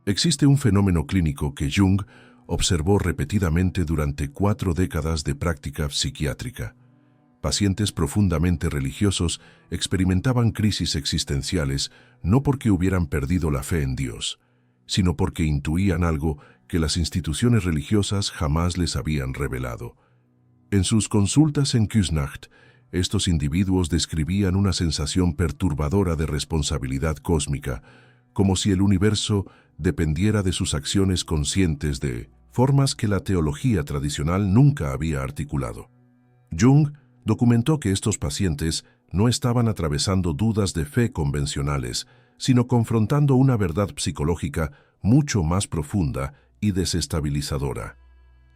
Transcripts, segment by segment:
Existe un fenómeno clínico que Jung observó repetidamente durante 4 décadas de práctica psiquiátrica. Pacientes profundamente religiosos experimentaban crisis existenciales no porque hubieran perdido la fe en Dios, sino porque intuían algo que las instituciones religiosas jamás les habían revelado. En sus consultas en Küsnacht, estos individuos describían una sensación perturbadora de responsabilidad cósmica, como si el universo dependiera de sus acciones conscientes de formas que la teología tradicional nunca había articulado. Jung documentó que estos pacientes no estaban atravesando dudas de fe convencionales, sino confrontando una verdad psicológica mucho más profunda y desestabilizadora: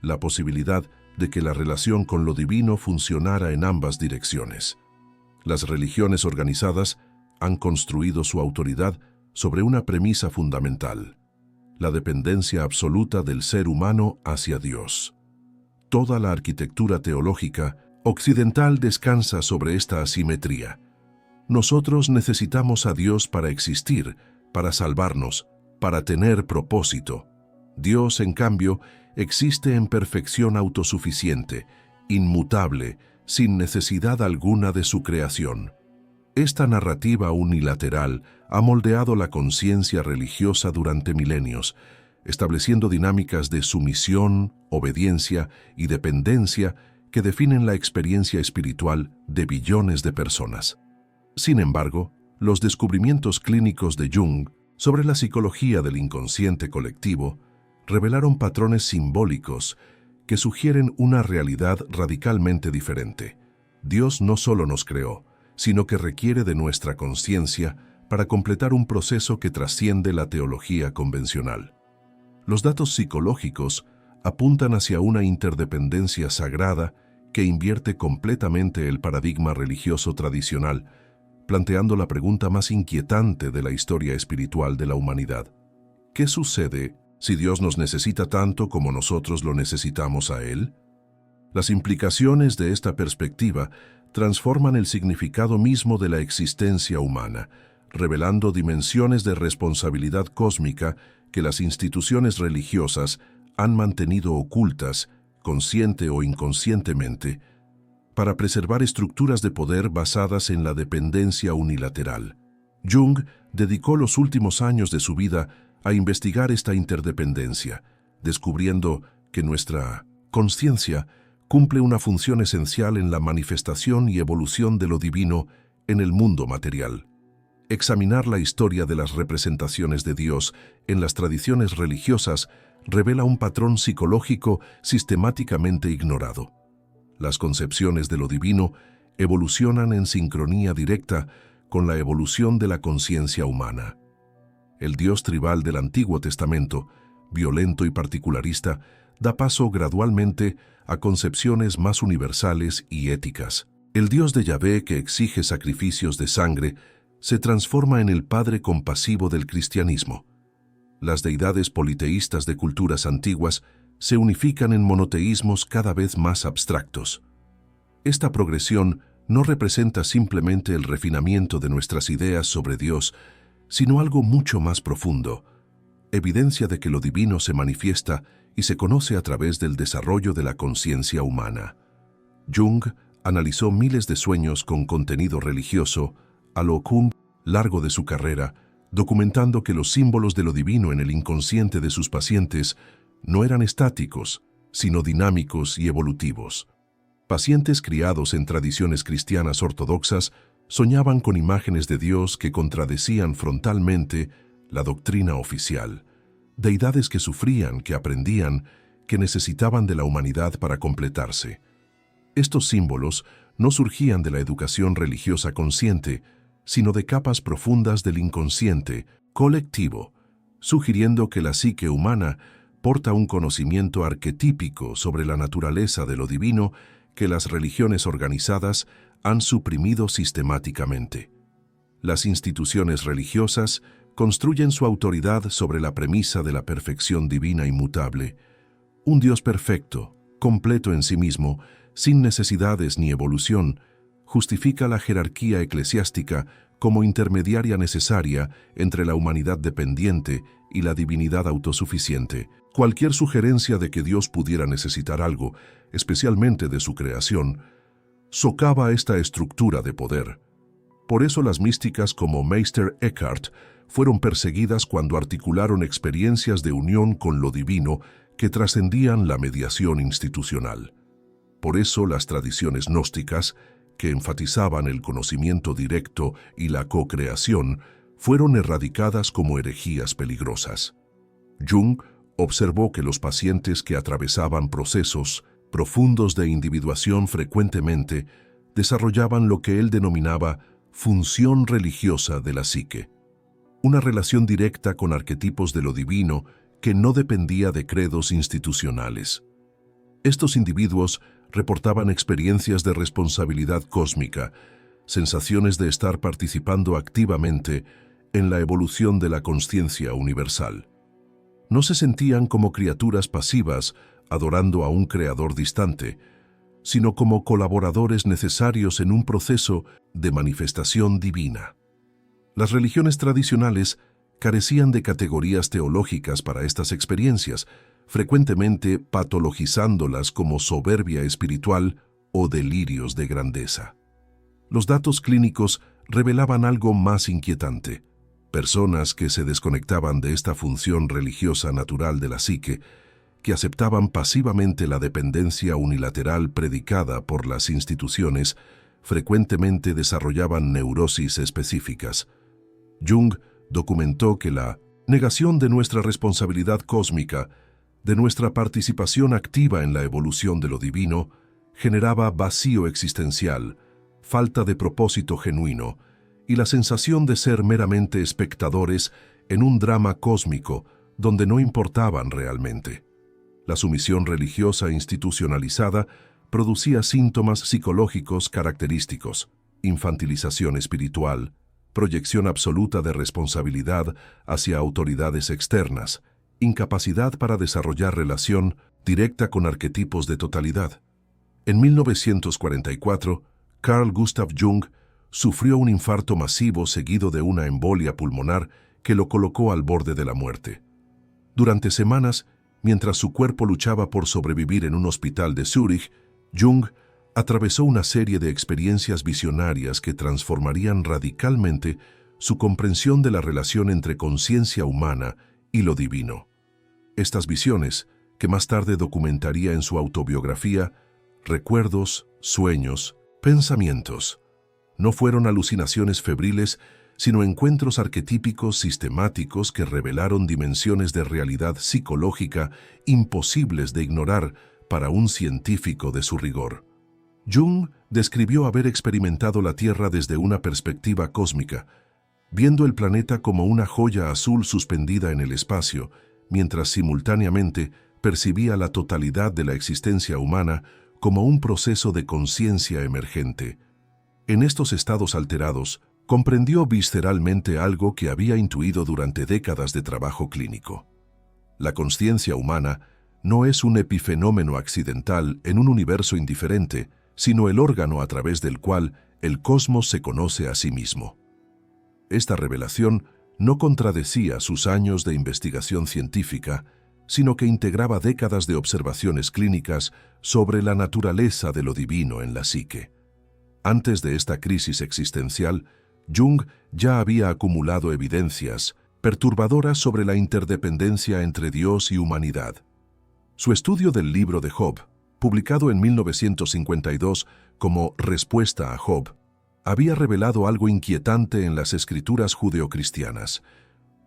la posibilidad de que la relación con lo divino funcionara en ambas direcciones. Las religiones organizadas han construido su autoridad sobre una premisa fundamental: la dependencia absoluta del ser humano hacia Dios. Toda la arquitectura teológica occidental descansa sobre esta asimetría. Nosotros necesitamos a Dios para existir, para salvarnos, para tener propósito. Dios, en cambio, existe en perfección autosuficiente, inmutable, sin necesidad alguna de su creación. Esta narrativa unilateral ha moldeado la conciencia religiosa durante milenios, estableciendo dinámicas de sumisión, obediencia y dependencia que definen la experiencia espiritual de billones de personas. Sin embargo, los descubrimientos clínicos de Jung sobre la psicología del inconsciente colectivo revelaron patrones simbólicos que sugieren una realidad radicalmente diferente. Dios no solo nos creó, sino que requiere de nuestra conciencia para completar un proceso que trasciende la teología convencional. Los datos psicológicos apuntan hacia una interdependencia sagrada que invierte completamente el paradigma religioso tradicional, planteando la pregunta más inquietante de la historia espiritual de la humanidad: ¿qué sucede si Dios nos necesita tanto como nosotros lo necesitamos a Él? Las implicaciones de esta perspectiva transforman el significado mismo de la existencia humana, revelando dimensiones de responsabilidad cósmica que las instituciones religiosas han mantenido ocultas, consciente o inconscientemente, para preservar estructuras de poder basadas en la dependencia unilateral. Jung dedicó los últimos años de su vida a investigar esta interdependencia, descubriendo que nuestra conciencia cumple una función esencial en la manifestación y evolución de lo divino en el mundo material. Examinar la historia de las representaciones de Dios en las tradiciones religiosas revela un patrón psicológico sistemáticamente ignorado. Las concepciones de lo divino evolucionan en sincronía directa con la evolución de la conciencia humana. El Dios tribal del Antiguo Testamento, violento y particularista, da paso gradualmente a concepciones más universales y éticas. El Dios de Yahvé, que exige sacrificios de sangre, se transforma en el Padre compasivo del cristianismo. Las deidades politeístas de culturas antiguas se unifican en monoteísmos cada vez más abstractos. Esta progresión no representa simplemente el refinamiento de nuestras ideas sobre Dios, sino algo mucho más profundo: evidencia de que lo divino se manifiesta y se conoce a través del desarrollo de la conciencia humana. Jung analizó miles de sueños con contenido religioso a lo largo de su carrera, documentando que los símbolos de lo divino en el inconsciente de sus pacientes no eran estáticos, sino dinámicos y evolutivos. Pacientes criados en tradiciones cristianas ortodoxas soñaban con imágenes de Dios que contradecían frontalmente la doctrina oficial, deidades que sufrían, que aprendían, que necesitaban de la humanidad para completarse. Estos símbolos no surgían de la educación religiosa consciente, sino de capas profundas del inconsciente colectivo, sugiriendo que la psique humana porta un conocimiento arquetípico sobre la naturaleza de lo divino que las religiones organizadas han suprimido sistemáticamente. Las instituciones religiosas construyen su autoridad sobre la premisa de la perfección divina inmutable. Un Dios perfecto, completo en sí mismo, sin necesidades ni evolución, justifica la jerarquía eclesiástica como intermediaria necesaria entre la humanidad dependiente y la divinidad autosuficiente. Cualquier sugerencia de que Dios pudiera necesitar algo, especialmente de su creación, socava esta estructura de poder. Por eso las místicas como Meister Eckhart fueron perseguidas cuando articularon experiencias de unión con lo divino que trascendían la mediación institucional. Por eso las tradiciones gnósticas, que enfatizaban el conocimiento directo y la co-creación, fueron erradicadas como herejías peligrosas. Jung observó que los pacientes que atravesaban procesos profundos de individuación frecuentemente desarrollaban lo que él denominaba función religiosa de la psique, una relación directa con arquetipos de lo divino que no dependía de credos institucionales. Estos individuos reportaban experiencias de responsabilidad cósmica, sensaciones de estar participando activamente en la evolución de la consciencia universal. No se sentían como criaturas pasivas adorando a un creador distante, sino como colaboradores necesarios en un proceso de manifestación divina. Las religiones tradicionales carecían de categorías teológicas para estas experiencias, frecuentemente patologizándolas como soberbia espiritual o delirios de grandeza. Los datos clínicos revelaban algo más inquietante. Personas que se desconectaban de esta función religiosa natural de la psique, que aceptaban pasivamente la dependencia unilateral predicada por las instituciones, frecuentemente desarrollaban neurosis específicas. Jung documentó que la negación de nuestra responsabilidad cósmica, de nuestra participación activa en la evolución de lo divino, generaba vacío existencial, falta de propósito genuino y la sensación de ser meramente espectadores en un drama cósmico donde no importaban realmente. La sumisión religiosa institucionalizada producía síntomas psicológicos característicos: infantilización espiritual, proyección absoluta de responsabilidad hacia autoridades externas, incapacidad para desarrollar relación directa con arquetipos de totalidad. En 1944, Carl Gustav Jung sufrió un infarto masivo seguido de una embolia pulmonar que lo colocó al borde de la muerte. Durante semanas, mientras su cuerpo luchaba por sobrevivir en un hospital de Zúrich, Jung atravesó una serie de experiencias visionarias que transformarían radicalmente su comprensión de la relación entre conciencia humana y lo divino. Estas visiones, que más tarde documentaría en su autobiografía, Recuerdos, Sueños, Pensamientos, no fueron alucinaciones febriles, sino encuentros arquetípicos sistemáticos que revelaron dimensiones de realidad psicológica imposibles de ignorar para un científico de su rigor. Jung describió haber experimentado la Tierra desde una perspectiva cósmica, viendo el planeta como una joya azul suspendida en el espacio, mientras simultáneamente percibía la totalidad de la existencia humana como un proceso de conciencia emergente. En estos estados alterados, comprendió visceralmente algo que había intuido durante décadas de trabajo clínico. La consciencia humana no es un epifenómeno accidental en un universo indiferente, sino el órgano a través del cual el cosmos se conoce a sí mismo. Esta revelación no contradecía sus años de investigación científica, sino que integraba décadas de observaciones clínicas sobre la naturaleza de lo divino en la psique. Antes de esta crisis existencial, Jung ya había acumulado evidencias perturbadoras sobre la interdependencia entre Dios y humanidad. Su estudio del libro de Job, publicado en 1952 como Respuesta a Job, había revelado algo inquietante en las escrituras judeocristianas: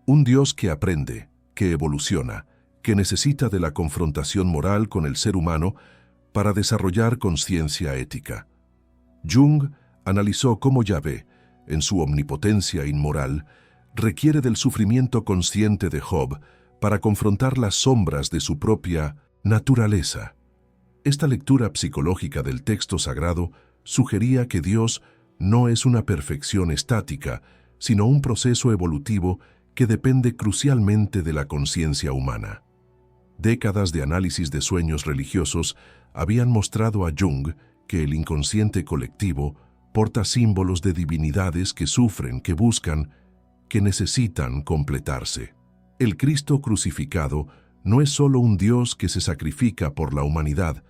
un Dios que aprende, que evoluciona, que necesita de la confrontación moral con el ser humano para desarrollar conciencia ética. Jung analizó cómo Yahvé, en su omnipotencia inmoral, requiere del sufrimiento consciente de Job para confrontar las sombras de su propia naturaleza. Esta lectura psicológica del texto sagrado sugería que Dios no es una perfección estática, sino un proceso evolutivo que depende crucialmente de la conciencia humana. Décadas de análisis de sueños religiosos habían mostrado a Jung que el inconsciente colectivo porta símbolos de divinidades que sufren, que buscan, que necesitan completarse. El Cristo crucificado no es solo un Dios que se sacrifica por la humanidad,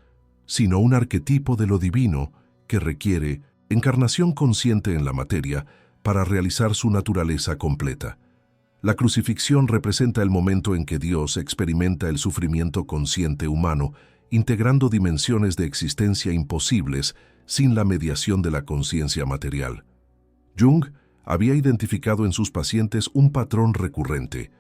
sino un arquetipo de lo divino que requiere encarnación consciente en la materia para realizar su naturaleza completa. La crucifixión representa el momento en que Dios experimenta el sufrimiento consciente humano, integrando dimensiones de existencia imposibles sin la mediación de la conciencia material. Jung había identificado en sus pacientes un patrón recurrente.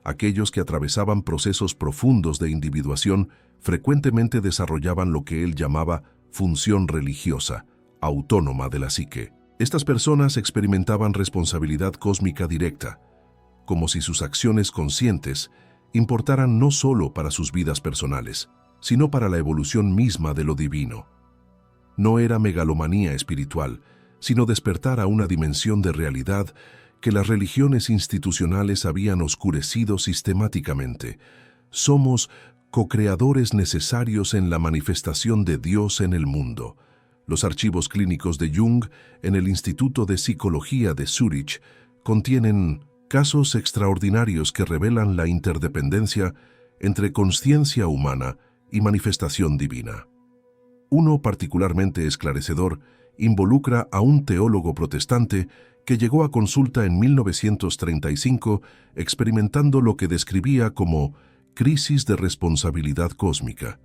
Aquellos que atravesaban procesos profundos de individuación frecuentemente desarrollaban lo que él llamaba función religiosa, autónoma de la psique. Estas personas experimentaban responsabilidad cósmica directa, como si sus acciones conscientes importaran no solo para sus vidas personales, sino para la evolución misma de lo divino. No era megalomanía espiritual, sino despertar a una dimensión de realidad que las religiones institucionales habían oscurecido sistemáticamente. Somos co-creadores necesarios en la manifestación de Dios en el mundo. Los archivos clínicos de Jung en el Instituto de Psicología de Zúrich contienen casos extraordinarios que revelan la interdependencia entre consciencia humana y manifestación divina. Uno particularmente esclarecedor involucra a un teólogo protestante que llegó a consulta en 1935 experimentando lo que describía como crisis de responsabilidad cósmica.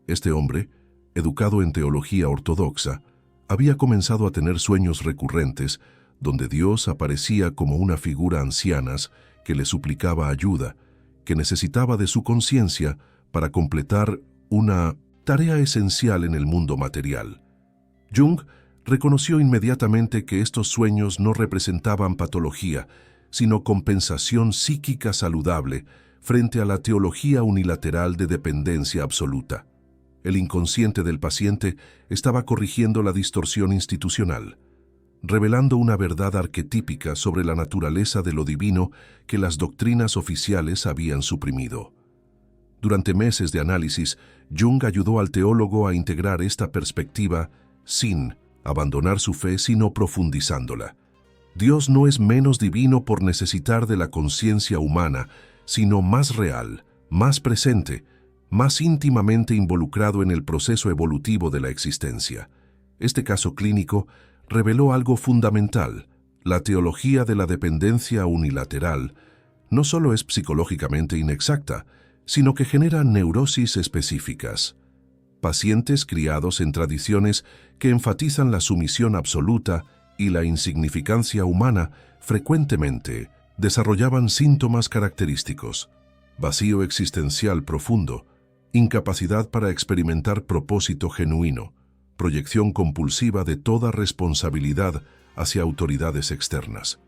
Este hombre, educado en teología ortodoxa, había comenzado a tener sueños recurrentes donde Dios aparecía como una figura anciana que le suplicaba ayuda, que necesitaba de su conciencia para completar una tarea esencial en el mundo material. Jung reconoció inmediatamente que estos sueños no representaban patología, sino compensación psíquica saludable frente a la teología unilateral de dependencia absoluta. El inconsciente del paciente estaba corrigiendo la distorsión institucional, revelando una verdad arquetípica sobre la naturaleza de lo divino que las doctrinas oficiales habían suprimido. Durante meses de análisis, Jung ayudó al teólogo a integrar esta perspectiva sin abandonar su fe, sino profundizándola. Dios no es menos divino por necesitar de la conciencia humana, sino más real, más presente, más íntimamente involucrado en el proceso evolutivo de la existencia. Este caso clínico reveló algo fundamental. La teología de la dependencia unilateral no solo es psicológicamente inexacta, sino que genera neurosis específicas. Pacientes criados en tradiciones que enfatizan la sumisión absoluta y la insignificancia humana frecuentemente desarrollaban síntomas característicos: vacío existencial profundo, incapacidad para experimentar propósito genuino, proyección compulsiva de toda responsabilidad hacia autoridades externas.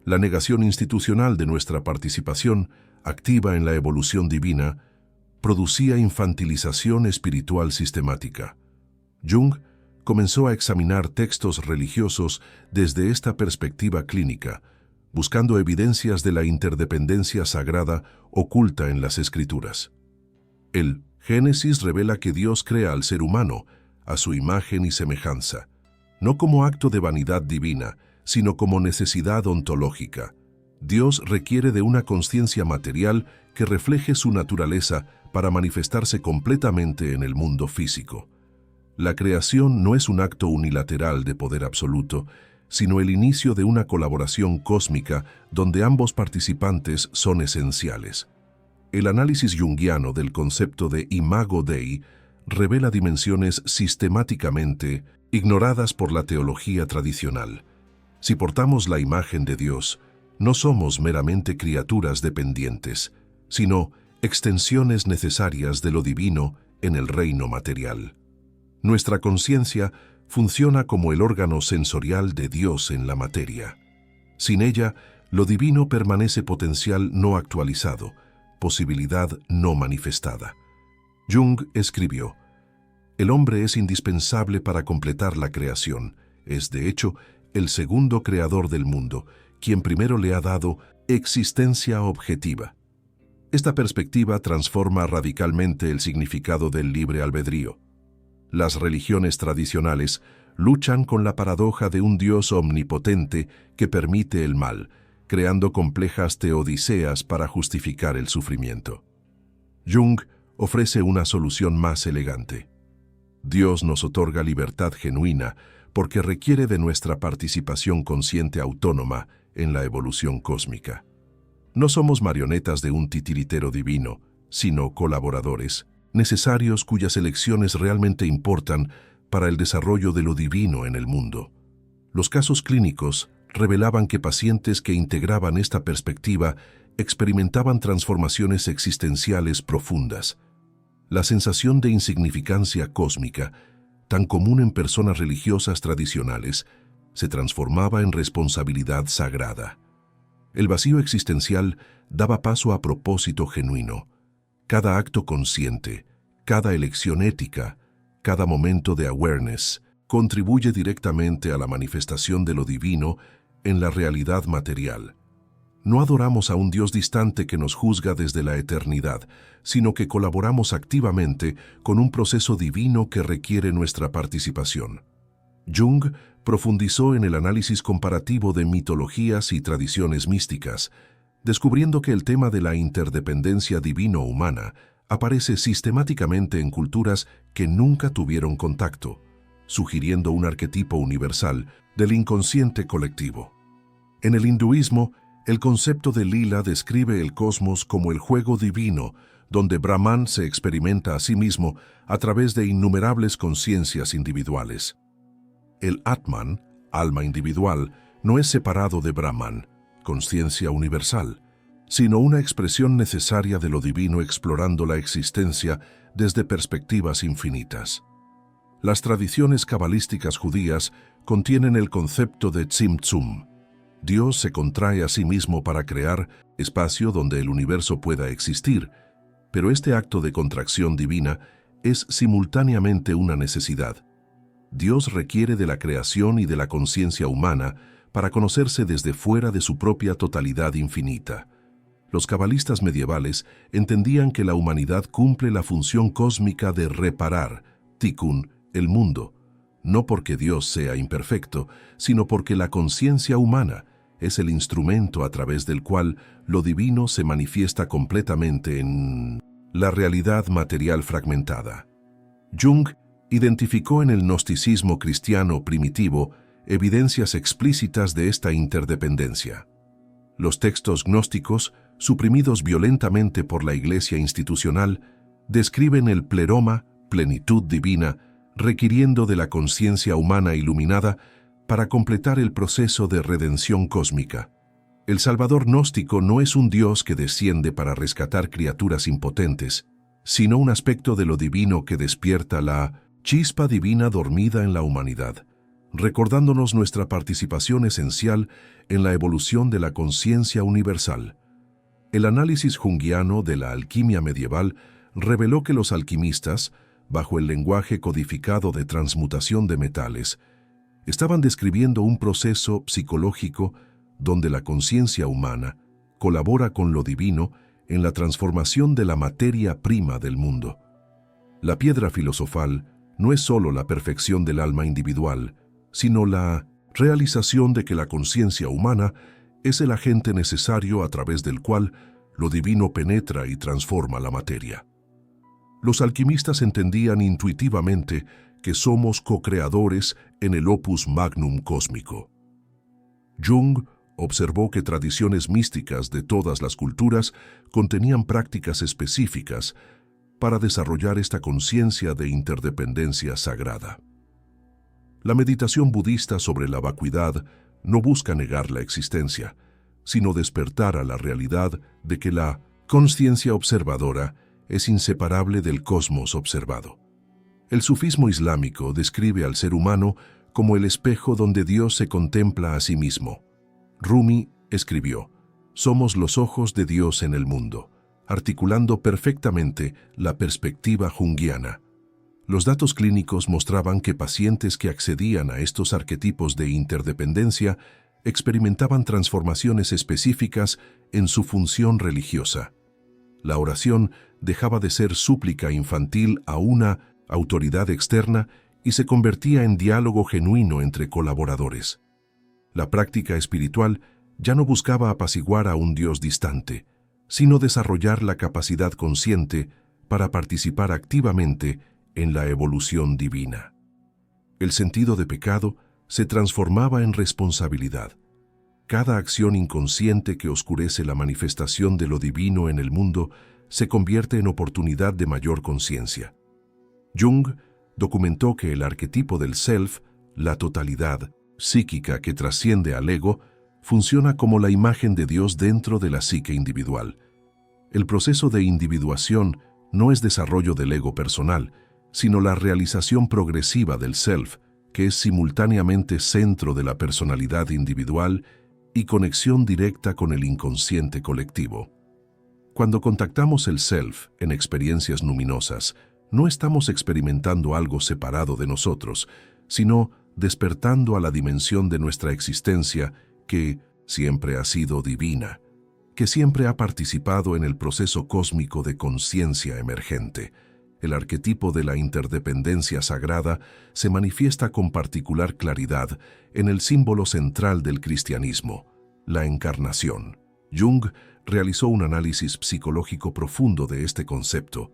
La negación institucional de nuestra participación activa en la evolución divina producía infantilización espiritual sistemática. Jung comenzó a examinar textos religiosos desde esta perspectiva clínica, buscando evidencias de la interdependencia sagrada oculta en las Escrituras. El Génesis revela que Dios crea al ser humano a su imagen y semejanza, no como acto de vanidad divina, sino como necesidad ontológica. Dios requiere de una conciencia material que refleje su naturaleza para manifestarse completamente en el mundo físico. La creación no es un acto unilateral de poder absoluto, sino el inicio de una colaboración cósmica donde ambos participantes son esenciales. El análisis junguiano del concepto de imago Dei revela dimensiones sistemáticamente ignoradas por la teología tradicional. Si portamos la imagen de Dios, no somos meramente criaturas dependientes, sino extensiones necesarias de lo divino en el reino material. Nuestra conciencia funciona como el órgano sensorial de Dios en la materia. Sin ella, lo divino permanece potencial no actualizado, posibilidad no manifestada. Jung escribió: el hombre es indispensable para completar la creación, es de hecho el segundo creador del mundo, quien primero le ha dado existencia objetiva. Esta perspectiva transforma radicalmente el significado del libre albedrío. Las religiones tradicionales luchan con la paradoja de un Dios omnipotente que permite el mal, creando complejas teodiceas para justificar el sufrimiento. Jung ofrece una solución más elegante. Dios nos otorga libertad genuina porque requiere de nuestra participación consciente autónoma en la evolución cósmica. No somos marionetas de un titiritero divino, sino colaboradores, necesarios cuyas elecciones realmente importan para el desarrollo de lo divino en el mundo. Los casos clínicos revelaban que pacientes que integraban esta perspectiva experimentaban transformaciones existenciales profundas. La sensación de insignificancia cósmica, tan común en personas religiosas tradicionales, se transformaba en responsabilidad sagrada. El vacío existencial daba paso a propósito genuino. Cada acto consciente, cada elección ética, cada momento de awareness contribuye directamente a la manifestación de lo divino en la realidad material. No adoramos a un Dios distante que nos juzga desde la eternidad, sino que colaboramos activamente con un proceso divino que requiere nuestra participación. Jung profundizó en el análisis comparativo de mitologías y tradiciones místicas, descubriendo que el tema de la interdependencia divino-humana aparece sistemáticamente en culturas que nunca tuvieron contacto, sugiriendo un arquetipo universal del inconsciente colectivo. En el hinduismo, el concepto de lila describe el cosmos como el juego divino, donde Brahman se experimenta a sí mismo a través de innumerables conciencias individuales. El Atman, alma individual, no es separado de Brahman, conciencia universal, sino una expresión necesaria de lo divino explorando la existencia desde perspectivas infinitas. Las tradiciones cabalísticas judías contienen el concepto de Tzimtzum. Dios se contrae a sí mismo para crear espacio donde el universo pueda existir, pero este acto de contracción divina es simultáneamente una necesidad. Dios requiere de la creación y de la conciencia humana para conocerse desde fuera de su propia totalidad infinita. Los cabalistas medievales entendían que la humanidad cumple la función cósmica de reparar, tikkun, el mundo, no porque Dios sea imperfecto, sino porque la conciencia humana es el instrumento a través del cual lo divino se manifiesta completamente en la realidad material fragmentada. Jung identificó en el gnosticismo cristiano primitivo evidencias explícitas de esta interdependencia. Los textos gnósticos, suprimidos violentamente por la Iglesia institucional, describen el pleroma, plenitud divina, requiriendo de la conciencia humana iluminada para completar el proceso de redención cósmica. El Salvador gnóstico no es un Dios que desciende para rescatar criaturas impotentes, sino un aspecto de lo divino que despierta la chispa divina dormida en la humanidad, recordándonos nuestra participación esencial en la evolución de la conciencia universal. El análisis junguiano de la alquimia medieval reveló que los alquimistas, bajo el lenguaje codificado de transmutación de metales, estaban describiendo un proceso psicológico donde la conciencia humana colabora con lo divino en la transformación de la materia prima del mundo. La piedra filosofal no es solo la perfección del alma individual, sino la realización de que la conciencia humana es el agente necesario a través del cual lo divino penetra y transforma la materia. Los alquimistas entendían intuitivamente que somos co-creadores en el opus magnum cósmico. Jung observó que tradiciones místicas de todas las culturas contenían prácticas específicas para desarrollar esta conciencia de interdependencia sagrada. La meditación budista sobre la vacuidad no busca negar la existencia, sino despertar a la realidad de que la conciencia observadora es inseparable del cosmos observado. El sufismo islámico describe al ser humano como el espejo donde Dios se contempla a sí mismo. Rumi escribió: «Somos los ojos de Dios en el mundo», articulando perfectamente la perspectiva junguiana. Los datos clínicos mostraban que pacientes que accedían a estos arquetipos de interdependencia experimentaban transformaciones específicas en su función religiosa. La oración dejaba de ser súplica infantil a una autoridad externa y se convertía en diálogo genuino entre colaboradores. La práctica espiritual ya no buscaba apaciguar a un Dios distante, sino desarrollar la capacidad consciente para participar activamente en la evolución divina. El sentido de pecado se transformaba en responsabilidad. Cada acción inconsciente que oscurece la manifestación de lo divino en el mundo se convierte en oportunidad de mayor conciencia. Jung documentó que el arquetipo del self, la totalidad psíquica que trasciende al ego, funciona como la imagen de Dios dentro de la psique individual. El proceso de individuación no es desarrollo del ego personal, sino la realización progresiva del self, que es simultáneamente centro de la personalidad individual y conexión directa con el inconsciente colectivo. Cuando contactamos el self en experiencias luminosas, no estamos experimentando algo separado de nosotros, sino despertando a la dimensión de nuestra existencia que siempre ha sido divina, que siempre ha participado en el proceso cósmico de conciencia emergente. El arquetipo de la interdependencia sagrada se manifiesta con particular claridad en el símbolo central del cristianismo, la encarnación. Jung realizó un análisis psicológico profundo de este concepto,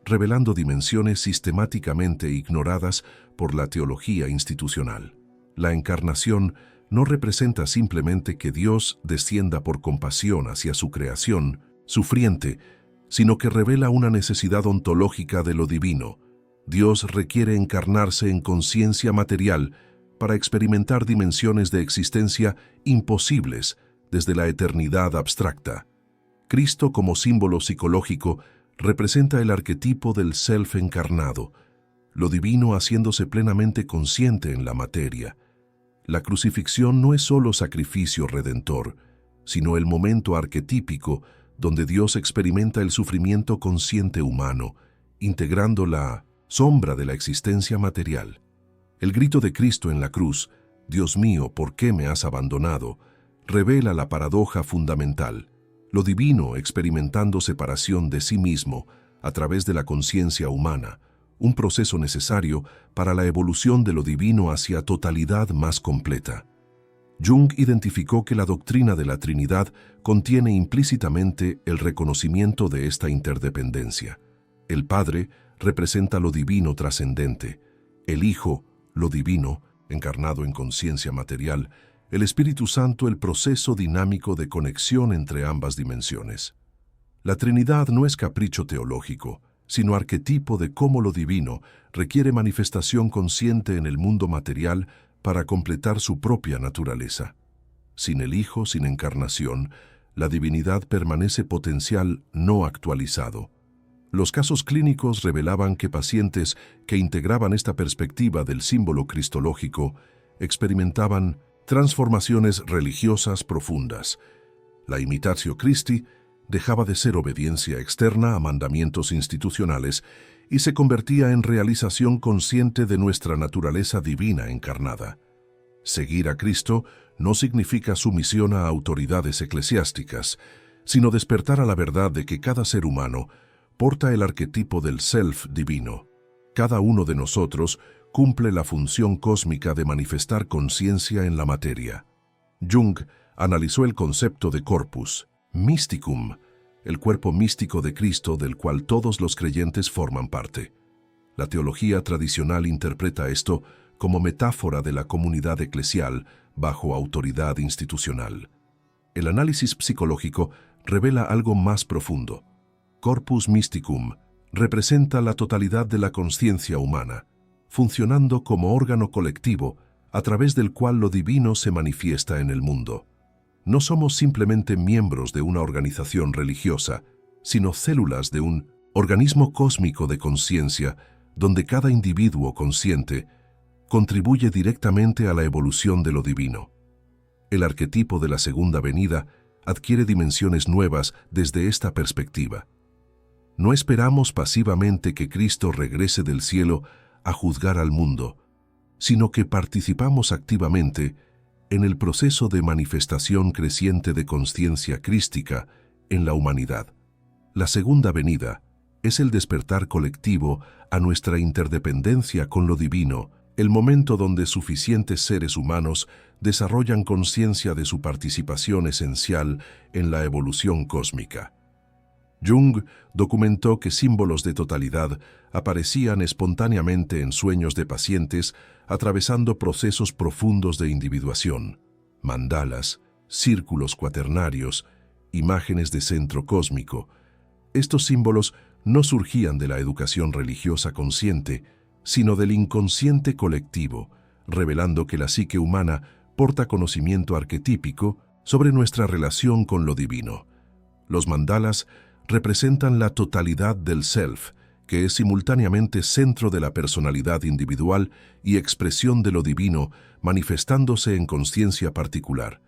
revelando dimensiones sistemáticamente ignoradas por la teología institucional. La encarnación no representa simplemente que Dios descienda por compasión hacia su creación sufriente, sino que revela una necesidad ontológica de lo divino. Dios requiere encarnarse en conciencia material para experimentar dimensiones de existencia imposibles desde la eternidad abstracta. Cristo, como símbolo psicológico, representa el arquetipo del self encarnado, lo divino haciéndose plenamente consciente en la materia. La crucifixión no es solo sacrificio redentor, sino el momento arquetípico donde Dios experimenta el sufrimiento consciente humano, integrando la sombra de la existencia material. El grito de Cristo en la cruz, «Dios mío, ¿por qué me has abandonado?», revela la paradoja fundamental, lo divino experimentando separación de sí mismo a través de la conciencia humana, un proceso necesario para la evolución de lo divino hacia totalidad más completa. Jung identificó que la doctrina de la Trinidad contiene implícitamente el reconocimiento de esta interdependencia. El Padre representa lo divino trascendente, el Hijo, lo divino, encarnado en conciencia material, el Espíritu Santo, el proceso dinámico de conexión entre ambas dimensiones. La Trinidad no es capricho teológico, sino arquetipo de cómo lo divino requiere manifestación consciente en el mundo material para completar su propia naturaleza. Sin el Hijo, sin encarnación, la divinidad permanece potencial no actualizado. Los casos clínicos revelaban que pacientes que integraban esta perspectiva del símbolo cristológico experimentaban transformaciones religiosas profundas. La imitatio Christi dejaba de ser obediencia externa a mandamientos institucionales y se convertía en realización consciente de nuestra naturaleza divina encarnada. Seguir a Cristo no significa sumisión a autoridades eclesiásticas, sino despertar a la verdad de que cada ser humano porta el arquetipo del self divino. Cada uno de nosotros cumple la función cósmica de manifestar conciencia en la materia. Jung analizó el concepto de corpus mysticum, el cuerpo místico de Cristo del cual todos los creyentes forman parte. La teología tradicional interpreta esto como metáfora de la comunidad eclesial bajo autoridad institucional. El análisis psicológico revela algo más profundo. Corpus mysticum representa la totalidad de la conciencia humana, funcionando como órgano colectivo a través del cual lo divino se manifiesta en el mundo. No somos simplemente miembros de una organización religiosa, sino células de un organismo cósmico de conciencia donde cada individuo consciente contribuye directamente a la evolución de lo divino. El arquetipo de la segunda venida adquiere dimensiones nuevas desde esta perspectiva. No esperamos pasivamente que Cristo regrese del cielo a juzgar al mundo, sino que participamos activamente en el proceso de manifestación creciente de conciencia crística en la humanidad. La segunda venida es el despertar colectivo a nuestra interdependencia con lo divino, el momento donde suficientes seres humanos desarrollan conciencia de su participación esencial en la evolución cósmica. Jung documentó que símbolos de totalidad aparecían espontáneamente en sueños de pacientes atravesando procesos profundos de individuación, mandalas, círculos cuaternarios, imágenes de centro cósmico. Estos símbolos no surgían de la educación religiosa consciente, sino del inconsciente colectivo, revelando que la psique humana porta conocimiento arquetípico sobre nuestra relación con lo divino. Los mandalas representan la totalidad del self, que es simultáneamente centro de la personalidad individual y expresión de lo divino, manifestándose en consciencia particular.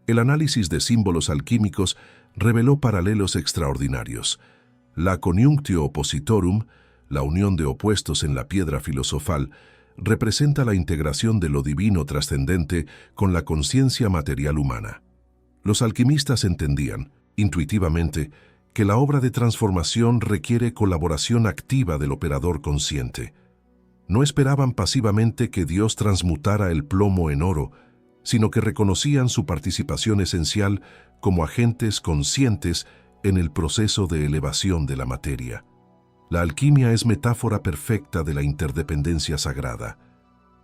El análisis de símbolos alquímicos reveló paralelos extraordinarios. La coniunctio oppositorum, la unión de opuestos en la piedra filosofal, representa la integración de lo divino trascendente con la conciencia material humana. Los alquimistas entendían, intuitivamente, que la obra de transformación requiere colaboración activa del operador consciente. No esperaban pasivamente que Dios transmutara el plomo en oro, sino que reconocían su participación esencial como agentes conscientes en el proceso de elevación de la materia. La alquimia es metáfora perfecta de la interdependencia sagrada.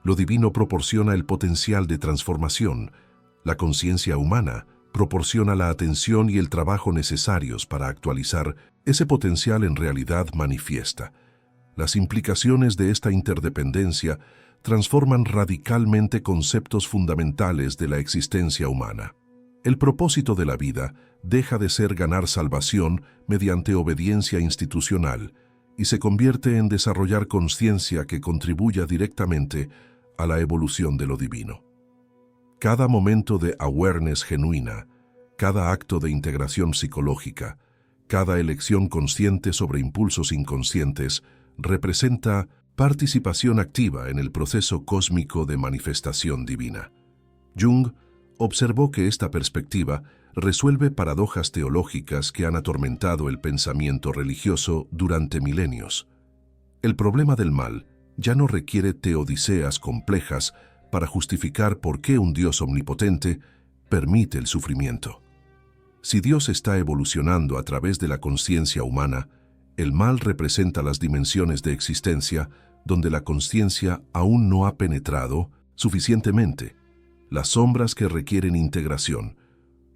Lo divino proporciona el potencial de transformación. La conciencia humana proporciona la atención y el trabajo necesarios para actualizar ese potencial en realidad manifiesta. Las implicaciones de esta interdependencia transforman radicalmente conceptos fundamentales de la existencia humana. El propósito de la vida deja de ser ganar salvación mediante obediencia institucional y se convierte en desarrollar conciencia que contribuya directamente a la evolución de lo divino. Cada momento de awareness genuina, cada acto de integración psicológica, cada elección consciente sobre impulsos inconscientes representa participación activa en el proceso cósmico de manifestación divina. Jung observó que esta perspectiva resuelve paradojas teológicas que han atormentado el pensamiento religioso durante milenios. El problema del mal ya no requiere teodiceas complejas para justificar por qué un Dios omnipotente permite el sufrimiento. Si Dios está evolucionando a través de la conciencia humana, el mal representa las dimensiones de existencia donde la conciencia aún no ha penetrado suficientemente, las sombras que requieren integración.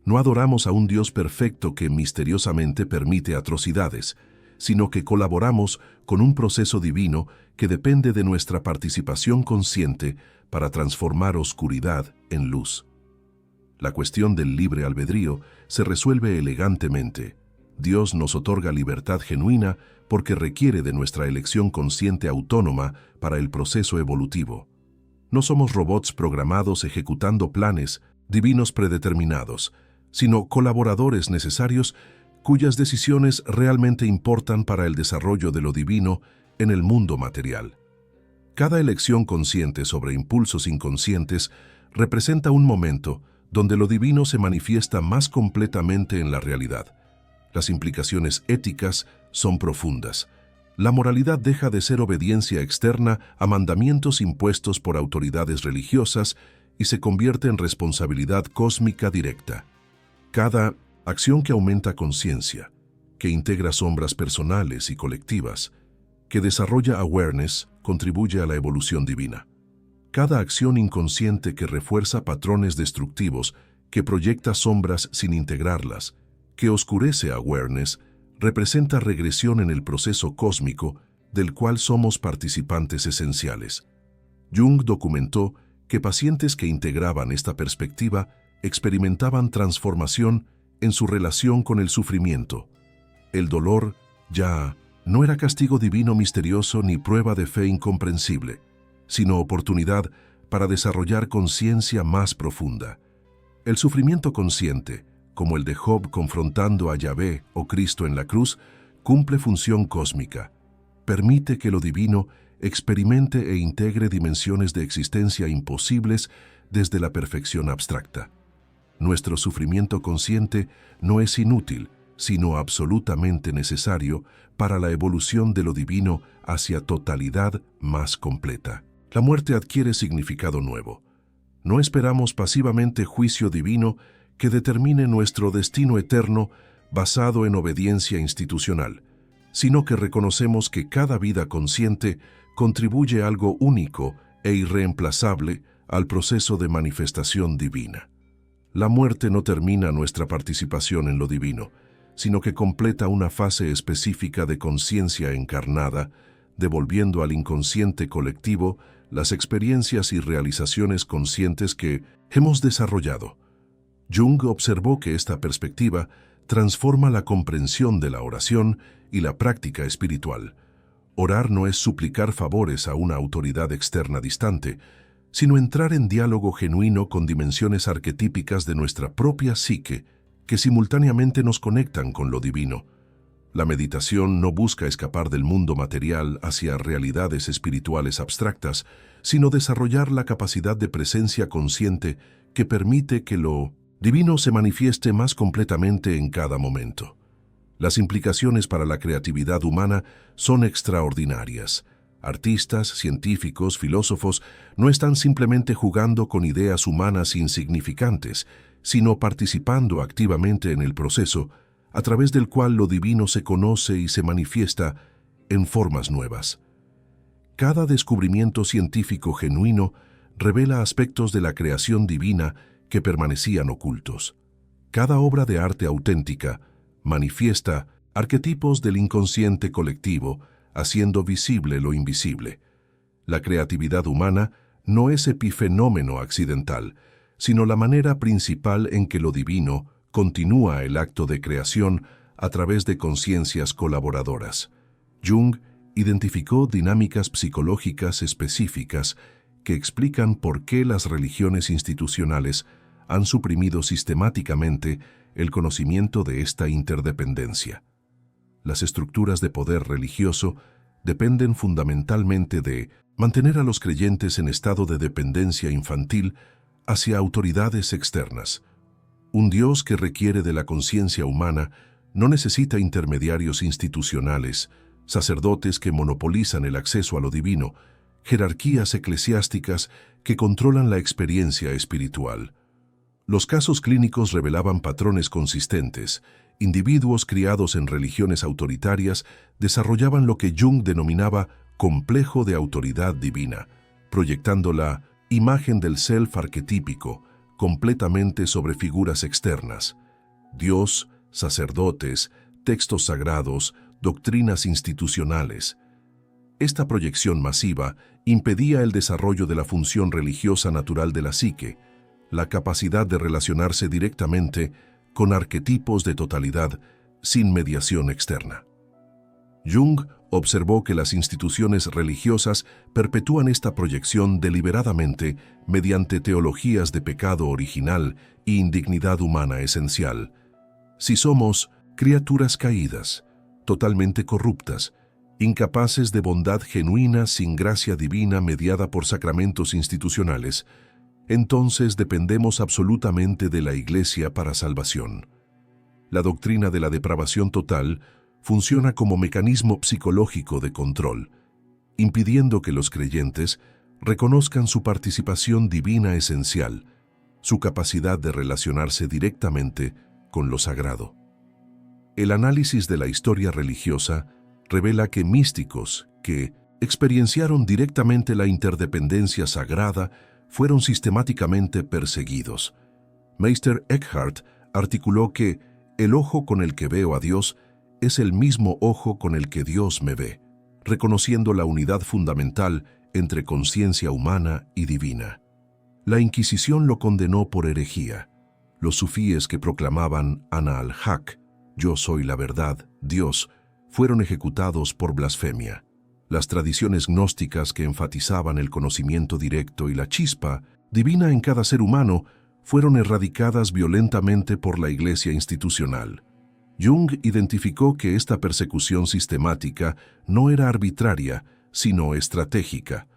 No adoramos a un Dios perfecto que misteriosamente permite atrocidades, sino que colaboramos con un proceso divino que depende de nuestra participación consciente para transformar oscuridad en luz. La cuestión del libre albedrío se resuelve elegantemente. Dios nos otorga libertad genuina porque requiere de nuestra elección consciente autónoma para el proceso evolutivo. No somos robots programados ejecutando planes divinos predeterminados, sino colaboradores necesarios cuyas decisiones realmente importan para el desarrollo de lo divino en el mundo material. Cada elección consciente sobre impulsos inconscientes representa un momento donde lo divino se manifiesta más completamente en la realidad. Las implicaciones éticas son profundas. La moralidad deja de ser obediencia externa a mandamientos impuestos por autoridades religiosas y se convierte en responsabilidad cósmica directa. Cada acción que aumenta conciencia, que integra sombras personales y colectivas, que desarrolla awareness, contribuye a la evolución divina. Cada acción inconsciente que refuerza patrones destructivos, que proyecta sombras sin integrarlas, que oscurece awareness, representa regresión en el proceso cósmico del cual somos participantes esenciales. Jung documentó que pacientes que integraban esta perspectiva experimentaban transformación en su relación con el sufrimiento. El dolor ya no era castigo divino misterioso ni prueba de fe incomprensible, sino oportunidad para desarrollar conciencia más profunda. El sufrimiento consciente, como el de Job confrontando a Yahvé o Cristo en la cruz, cumple función cósmica. Permite que lo divino experimente e integre dimensiones de existencia imposibles desde la perfección abstracta. Nuestro sufrimiento consciente no es inútil, sino absolutamente necesario para la evolución de lo divino hacia totalidad más completa. La muerte adquiere significado nuevo. No esperamos pasivamente juicio divino que determine nuestro destino eterno basado en obediencia institucional, sino que reconocemos que cada vida consciente contribuye algo único e irreemplazable al proceso de manifestación divina. La muerte no termina nuestra participación en lo divino, sino que completa una fase específica de conciencia encarnada, devolviendo al inconsciente colectivo las experiencias y realizaciones conscientes que hemos desarrollado. Jung observó que esta perspectiva transforma la comprensión de la oración y la práctica espiritual. Orar no es suplicar favores a una autoridad externa distante, sino entrar en diálogo genuino con dimensiones arquetípicas de nuestra propia psique que simultáneamente nos conectan con lo divino. La meditación no busca escapar del mundo material hacia realidades espirituales abstractas, sino desarrollar la capacidad de presencia consciente que permite que lo divino se manifieste más completamente en cada momento. Las implicaciones para la creatividad humana son extraordinarias. Artistas, científicos, filósofos no están simplemente jugando con ideas humanas insignificantes, sino participando activamente en el proceso, a través del cual lo divino se conoce y se manifiesta en formas nuevas. Cada descubrimiento científico genuino revela aspectos de la creación divina que permanecían ocultos. Cada obra de arte auténtica manifiesta arquetipos del inconsciente colectivo, haciendo visible lo invisible. La creatividad humana no es epifenómeno accidental, sino la manera principal en que lo divino continúa el acto de creación a través de conciencias colaboradoras. Jung identificó dinámicas psicológicas específicas que explican por qué las religiones institucionales han suprimido sistemáticamente el conocimiento de esta interdependencia. Las estructuras de poder religioso dependen fundamentalmente de mantener a los creyentes en estado de dependencia infantil hacia autoridades externas. Un Dios que requiere de la conciencia humana no necesita intermediarios institucionales, sacerdotes que monopolizan el acceso a lo divino, jerarquías eclesiásticas que controlan la experiencia espiritual. Los casos clínicos revelaban patrones consistentes. Individuos criados en religiones autoritarias desarrollaban lo que Jung denominaba complejo de autoridad divina, proyectando la imagen del self arquetípico completamente sobre figuras externas: Dios, sacerdotes, textos sagrados, doctrinas institucionales. Esta proyección masiva impedía el desarrollo de la función religiosa natural de la psique, la capacidad de relacionarse directamente con arquetipos de totalidad sin mediación externa. Jung observó que las instituciones religiosas perpetúan esta proyección deliberadamente mediante teologías de pecado original e indignidad humana esencial. Si somos criaturas caídas, totalmente corruptas, incapaces de bondad genuina sin gracia divina mediada por sacramentos institucionales, entonces dependemos absolutamente de la Iglesia para salvación. La doctrina de la depravación total funciona como mecanismo psicológico de control, impidiendo que los creyentes reconozcan su participación divina esencial, su capacidad de relacionarse directamente con lo sagrado. El análisis de la historia religiosa revela que místicos que experienciaron directamente la interdependencia sagrada fueron sistemáticamente perseguidos. Meister Eckhart articuló que el ojo con el que veo a Dios es el mismo ojo con el que Dios me ve, reconociendo la unidad fundamental entre conciencia humana y divina. La Inquisición lo condenó por herejía. Los sufíes que proclamaban Ana al-Haq, yo soy la verdad, Dios, fueron ejecutados por blasfemia. Las tradiciones gnósticas que enfatizaban el conocimiento directo y la chispa divina en cada ser humano fueron erradicadas violentamente por la Iglesia institucional. Jung identificó que esta persecución sistemática no era arbitraria, sino estratégica.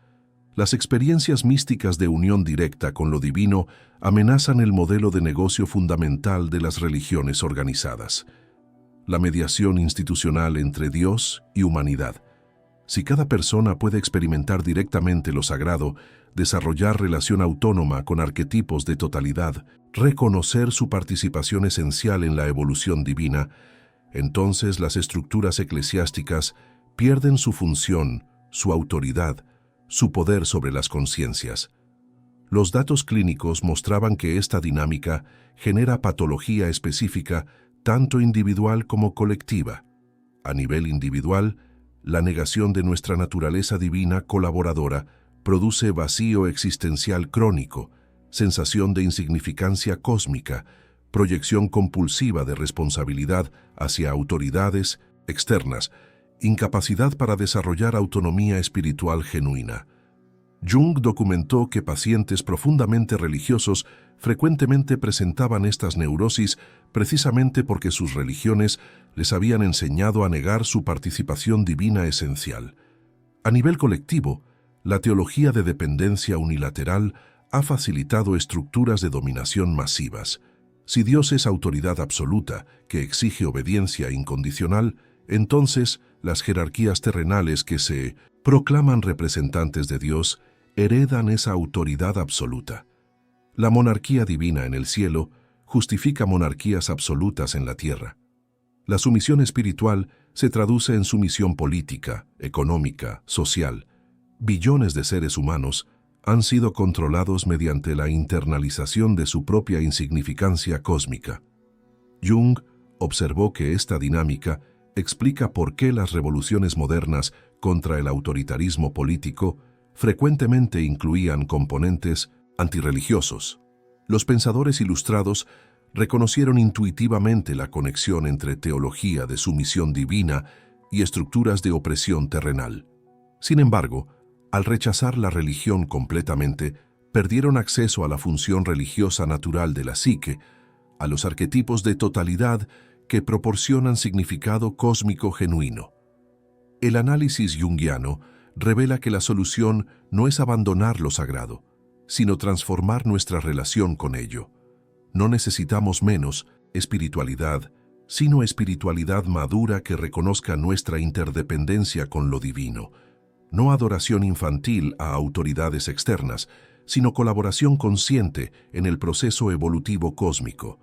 Las experiencias místicas de unión directa con lo divino amenazan el modelo de negocio fundamental de las religiones organizadas. la mediación institucional entre Dios y humanidad. Si cada persona puede experimentar directamente lo sagrado, desarrollar relación autónoma con arquetipos de totalidad, reconocer su participación esencial en la evolución divina, entonces las estructuras eclesiásticas pierden su función, su autoridad, su poder sobre las conciencias. Los datos clínicos mostraban que esta dinámica genera patología específica tanto individual como colectiva. A nivel individual, la negación de nuestra naturaleza divina colaboradora produce vacío existencial crónico, sensación de insignificancia cósmica, proyección compulsiva de responsabilidad hacia autoridades externas, incapacidad para desarrollar autonomía espiritual genuina. Jung documentó que pacientes profundamente religiosos frecuentemente presentaban estas neurosis precisamente porque sus religiones les habían enseñado a negar su participación divina esencial. A nivel colectivo, la teología de dependencia unilateral ha facilitado estructuras de dominación masivas. Si Dios es autoridad absoluta, que exige obediencia incondicional, entonces las jerarquías terrenales que se proclaman representantes de Dios heredan esa autoridad absoluta. La monarquía divina en el cielo justifica monarquías absolutas en la tierra. La sumisión espiritual se traduce en sumisión política, económica, social. Billones de seres humanos han sido controlados mediante la internalización de su propia insignificancia cósmica. Jung observó que esta dinámica explica por qué las revoluciones modernas contra el autoritarismo político frecuentemente incluían componentes antirreligiosos. Los pensadores ilustrados reconocieron intuitivamente la conexión entre teología de sumisión divina y estructuras de opresión terrenal. Sin embargo, al rechazar la religión completamente, perdieron acceso a la función religiosa natural de la psique, a los arquetipos de totalidad que proporcionan significado cósmico genuino. El análisis junguiano revela que la solución no es abandonar lo sagrado, sino transformar nuestra relación con ello. No necesitamos menos espiritualidad, sino espiritualidad madura que reconozca nuestra interdependencia con lo divino. No adoración infantil a autoridades externas, sino colaboración consciente en el proceso evolutivo cósmico.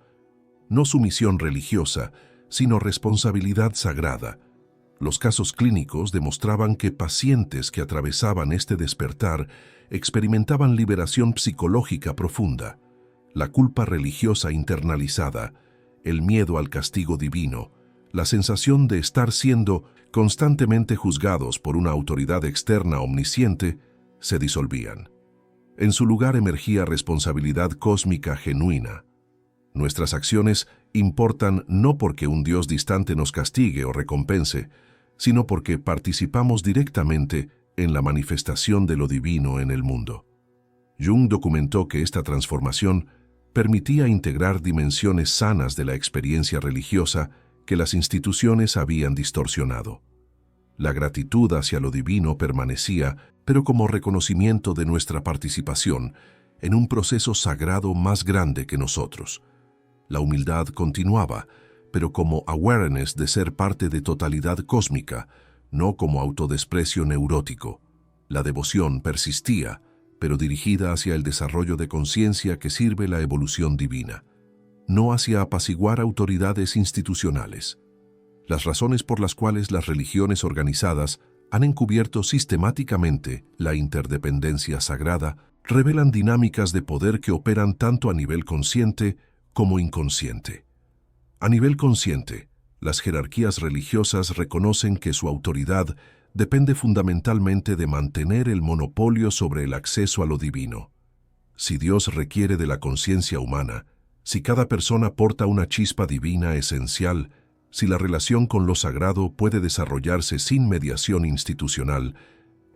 No sumisión religiosa, sino responsabilidad sagrada. Los casos clínicos demostraban que pacientes que atravesaban este despertar experimentaban liberación psicológica profunda, la culpa religiosa internalizada, el miedo al castigo divino, la sensación de estar siendo constantemente juzgados por una autoridad externa omnisciente, se disolvían. En su lugar emergía responsabilidad cósmica genuina. Nuestras acciones importan no porque un Dios distante nos castigue o recompense, sino porque participamos directamente en la manifestación de lo divino en el mundo. Jung documentó que esta transformación permitía integrar dimensiones sanas de la experiencia religiosa que las instituciones habían distorsionado. La gratitud hacia lo divino permanecía, pero como reconocimiento de nuestra participación en un proceso sagrado más grande que nosotros. La humildad continuaba, pero como awareness de ser parte de totalidad cósmica, no como autodesprecio neurótico. La devoción persistía, pero dirigida hacia el desarrollo de conciencia que sirve la evolución divina, no hacia apaciguar autoridades institucionales. Las razones por las cuales las religiones organizadas han encubierto sistemáticamente la interdependencia sagrada revelan dinámicas de poder que operan tanto a nivel consciente como inconsciente. A nivel consciente, las jerarquías religiosas reconocen que su autoridad depende fundamentalmente de mantener el monopolio sobre el acceso a lo divino. Si Dios requiere de la conciencia humana, si cada persona porta una chispa divina esencial, si la relación con lo sagrado puede desarrollarse sin mediación institucional,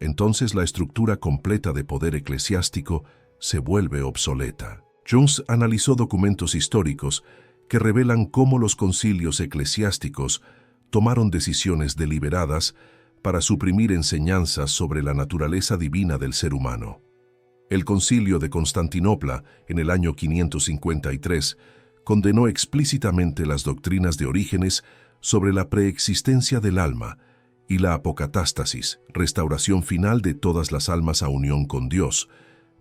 entonces la estructura completa de poder eclesiástico se vuelve obsoleta. Jones analizó documentos históricos que revelan cómo los concilios eclesiásticos tomaron decisiones deliberadas para suprimir enseñanzas sobre la naturaleza divina del ser humano. El Concilio de Constantinopla, en el año 553, condenó explícitamente las doctrinas de Orígenes sobre la preexistencia del alma y la apocatástasis, restauración final de todas las almas a unión con Dios,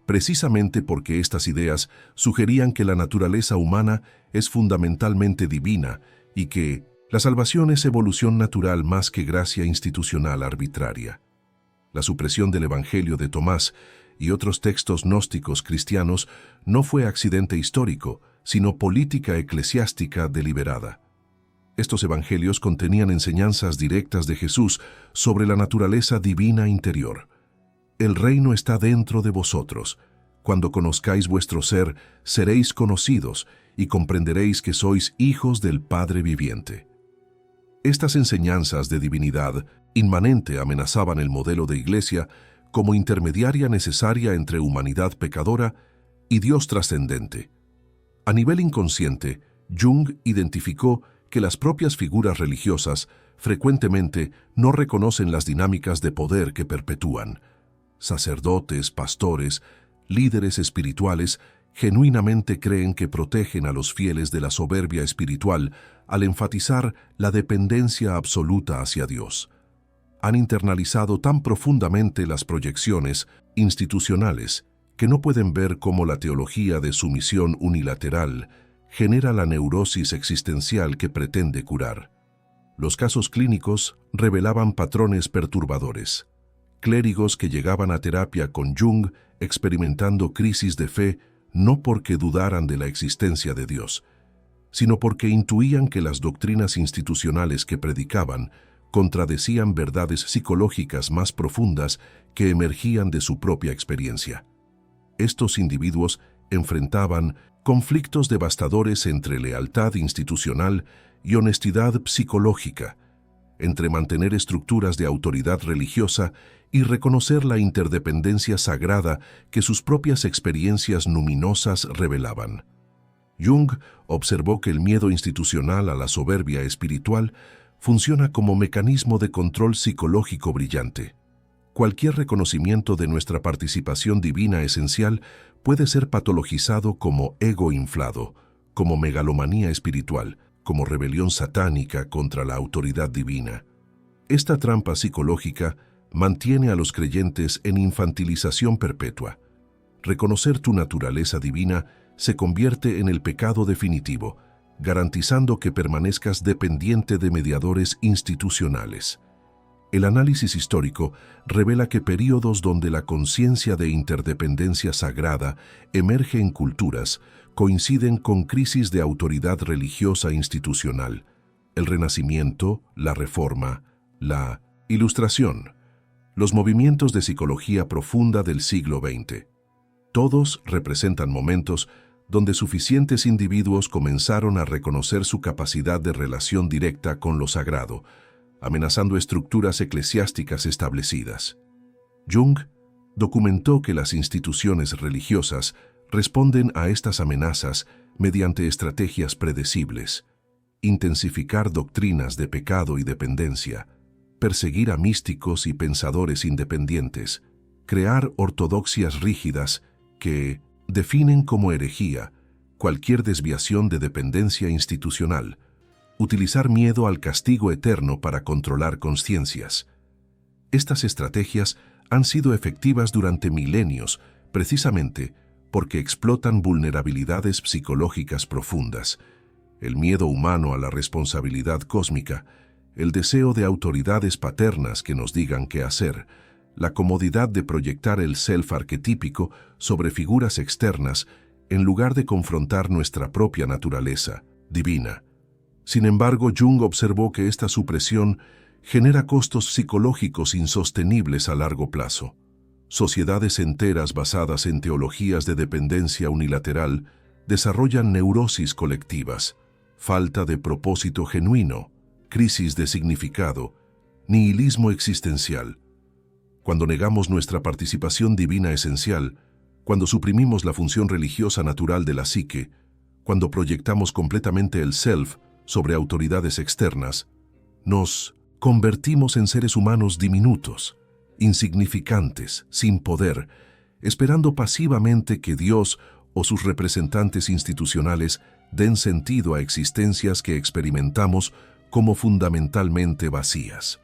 precisamente porque estas ideas sugerían que la naturaleza humana es fundamentalmente divina y que la salvación es evolución natural más que gracia institucional arbitraria. La supresión del Evangelio de Tomás y otros textos gnósticos cristianos no fue accidente histórico, sino política eclesiástica deliberada. Estos evangelios contenían enseñanzas directas de Jesús sobre la naturaleza divina interior. El reino está dentro de vosotros. Cuando conozcáis vuestro ser, seréis conocidos y comprenderéis que sois hijos del Padre viviente. Estas enseñanzas de divinidad inmanente amenazaban el modelo de iglesia como intermediaria necesaria entre humanidad pecadora y Dios trascendente. A nivel inconsciente, Jung identificó que las propias figuras religiosas frecuentemente no reconocen las dinámicas de poder que perpetúan. Sacerdotes, pastores, líderes espirituales genuinamente creen que protegen a los fieles de la soberbia espiritual al enfatizar la dependencia absoluta hacia Dios. Han internalizado tan profundamente las proyecciones institucionales que no pueden ver cómo la teología de sumisión unilateral genera la neurosis existencial que pretende curar. Los casos clínicos revelaban patrones perturbadores. Clérigos que llegaban a terapia con Jung experimentando crisis de fe no porque dudaran de la existencia de Dios, sino porque intuían que las doctrinas institucionales que predicaban contradecían verdades psicológicas más profundas que emergían de su propia experiencia. Estos individuos enfrentaban conflictos devastadores entre lealtad institucional y honestidad psicológica, entre mantener estructuras de autoridad religiosa y reconocer la interdependencia sagrada que sus propias experiencias numinosas revelaban. Jung observó que el miedo institucional a la soberbia espiritual funciona como mecanismo de control psicológico brillante. Cualquier reconocimiento de nuestra participación divina esencial puede ser patologizado como ego inflado, como megalomanía espiritual, como rebelión satánica contra la autoridad divina. Esta trampa psicológica mantiene a los creyentes en infantilización perpetua. Reconocer tu naturaleza divina se convierte en el pecado definitivo, garantizando que permanezcas dependiente de mediadores institucionales. El análisis histórico revela que períodos donde la conciencia de interdependencia sagrada emerge en culturas coinciden con crisis de autoridad religiosa institucional, el Renacimiento, la Reforma, la Ilustración, los movimientos de psicología profunda del siglo XX. Todos representan momentos donde suficientes individuos comenzaron a reconocer su capacidad de relación directa con lo sagrado, amenazando estructuras eclesiásticas establecidas. Jung documentó que las instituciones religiosas responden a estas amenazas mediante estrategias predecibles: intensificar doctrinas de pecado y dependencia, perseguir a místicos y pensadores independientes, crear ortodoxias rígidas que definen como herejía cualquier desviación de dependencia institucional, utilizar miedo al castigo eterno para controlar conciencias. Estas estrategias han sido efectivas durante milenios, precisamente porque explotan vulnerabilidades psicológicas profundas, el miedo humano a la responsabilidad cósmica, el deseo de autoridades paternas que nos digan qué hacer, la comodidad de proyectar el self arquetípico sobre figuras externas en lugar de confrontar nuestra propia naturaleza divina. Sin embargo, Jung observó que esta supresión genera costos psicológicos insostenibles a largo plazo. Sociedades enteras basadas en teologías de dependencia unilateral desarrollan neurosis colectivas, falta de propósito genuino, crisis de significado, nihilismo existencial. Cuando negamos nuestra participación divina esencial, cuando suprimimos la función religiosa natural de la psique, cuando proyectamos completamente el self sobre autoridades externas, nos convertimos en seres humanos diminutos, insignificantes, sin poder, esperando pasivamente que Dios o sus representantes institucionales den sentido a existencias que experimentamos como fundamentalmente vacías.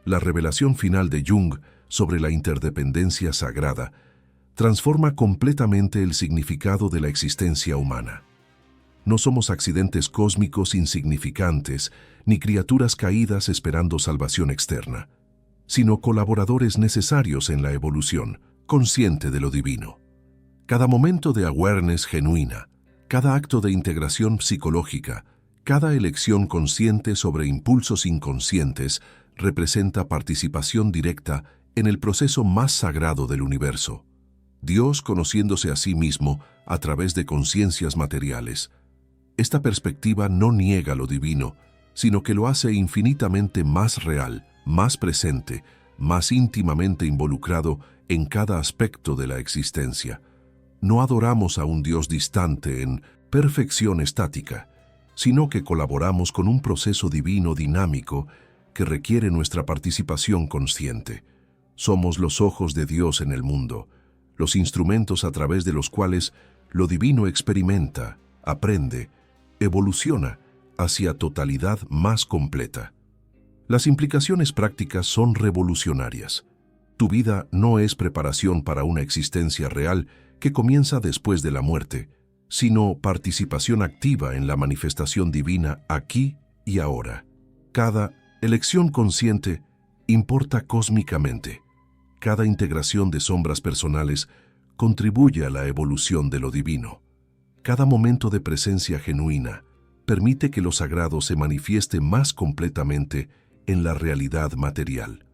La revelación final de Jung sobre la interdependencia sagrada transforma completamente el significado de la existencia humana. No somos accidentes cósmicos insignificantes, ni criaturas caídas esperando salvación externa, sino colaboradores necesarios en la evolución, consciente de lo divino. Cada momento de awareness genuina, cada acto de integración psicológica, cada elección consciente sobre impulsos inconscientes representa participación directa en el proceso más sagrado del universo. Dios conociéndose a sí mismo a través de conciencias materiales. Esta perspectiva no niega lo divino, sino que lo hace infinitamente más real, más presente, más íntimamente involucrado en cada aspecto de la existencia. No adoramos a un Dios distante en perfección estática, sino que colaboramos con un proceso divino dinámico que requiere nuestra participación consciente. Somos los ojos de Dios en el mundo, los instrumentos a través de los cuales lo divino experimenta, aprende, evoluciona hacia totalidad más completa. Las implicaciones prácticas son revolucionarias. Tu vida no es preparación para una existencia real que comienza después de la muerte, sino participación activa en la manifestación divina aquí y ahora. Cada elección consciente importa cósmicamente. Cada integración de sombras personales contribuye a la evolución de lo divino. Cada momento de presencia genuina permite que lo sagrado se manifieste más completamente en la realidad material.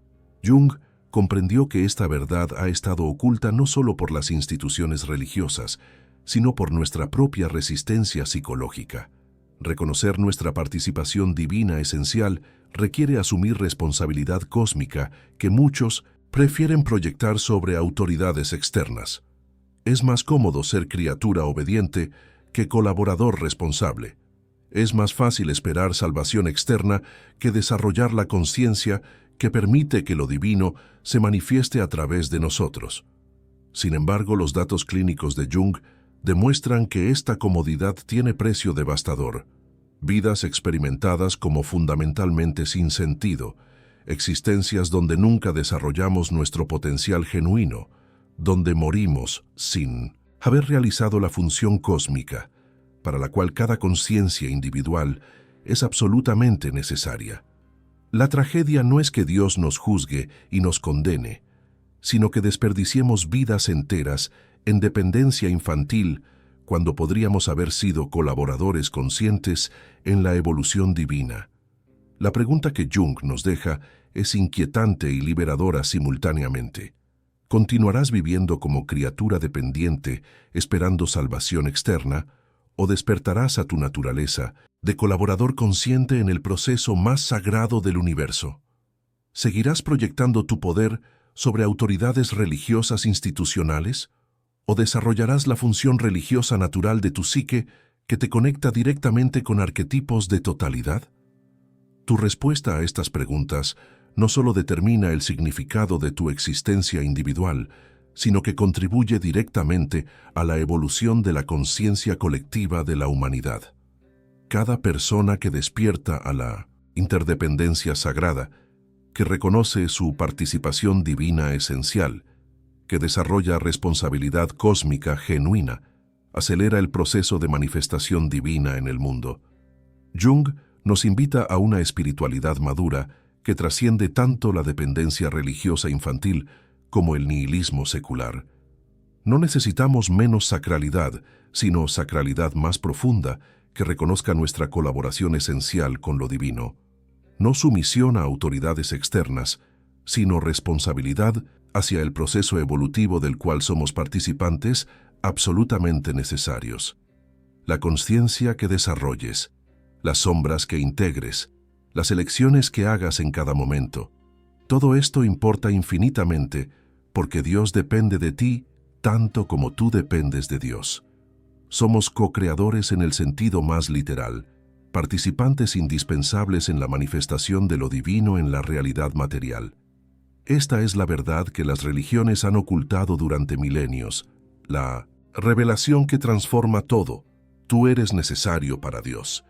Jung comprendió que esta verdad ha estado oculta no solo por las instituciones religiosas, sino por nuestra propia resistencia psicológica. Reconocer nuestra participación divina esencial requiere asumir responsabilidad cósmica que muchos prefieren proyectar sobre autoridades externas. Es más cómodo ser criatura obediente que colaborador responsable. Es más fácil esperar salvación externa que desarrollar la conciencia que permite que lo divino se manifieste a través de nosotros. Sin embargo, los datos clínicos de Jung demuestran que esta comodidad tiene precio devastador. Vidas experimentadas como fundamentalmente sin sentido, existencias donde nunca desarrollamos nuestro potencial genuino, donde morimos sin haber realizado la función cósmica, para la cual cada conciencia individual es absolutamente necesaria. La tragedia no es que Dios nos juzgue y nos condene, sino que desperdiciemos vidas enteras en dependencia infantil cuando podríamos haber sido colaboradores conscientes en la evolución divina. La pregunta que Jung nos deja es inquietante y liberadora simultáneamente. ¿Continuarás viviendo como criatura dependiente, esperando salvación externa, o despertarás a tu naturaleza de colaborador consciente en el proceso más sagrado del universo? ¿Seguirás proyectando tu poder sobre autoridades religiosas institucionales, o desarrollarás la función religiosa natural de tu psique que te conecta directamente con arquetipos de totalidad? Tu respuesta a estas preguntas no solo determina el significado de tu existencia individual, sino que contribuye directamente a la evolución de la conciencia colectiva de la humanidad. Cada persona que despierta a la interdependencia sagrada, que reconoce su participación divina esencial, que desarrolla responsabilidad cósmica genuina, acelera el proceso de manifestación divina en el mundo. Jung nos invita a una espiritualidad madura que trasciende tanto la dependencia religiosa infantil como el nihilismo secular. No necesitamos menos sacralidad, sino sacralidad más profunda que reconozca nuestra colaboración esencial con lo divino. No sumisión a autoridades externas, sino responsabilidad hacia el proceso evolutivo del cual somos participantes absolutamente necesarios. La conciencia que desarrolles, las sombras que integres, las elecciones que hagas en cada momento, todo esto importa infinitamente porque Dios depende de ti tanto como tú dependes de Dios. Somos co-creadores en el sentido más literal, participantes indispensables en la manifestación de lo divino en la realidad material. Esta es la verdad que las religiones han ocultado durante milenios, la revelación que transforma todo. Tú eres necesario para Dios.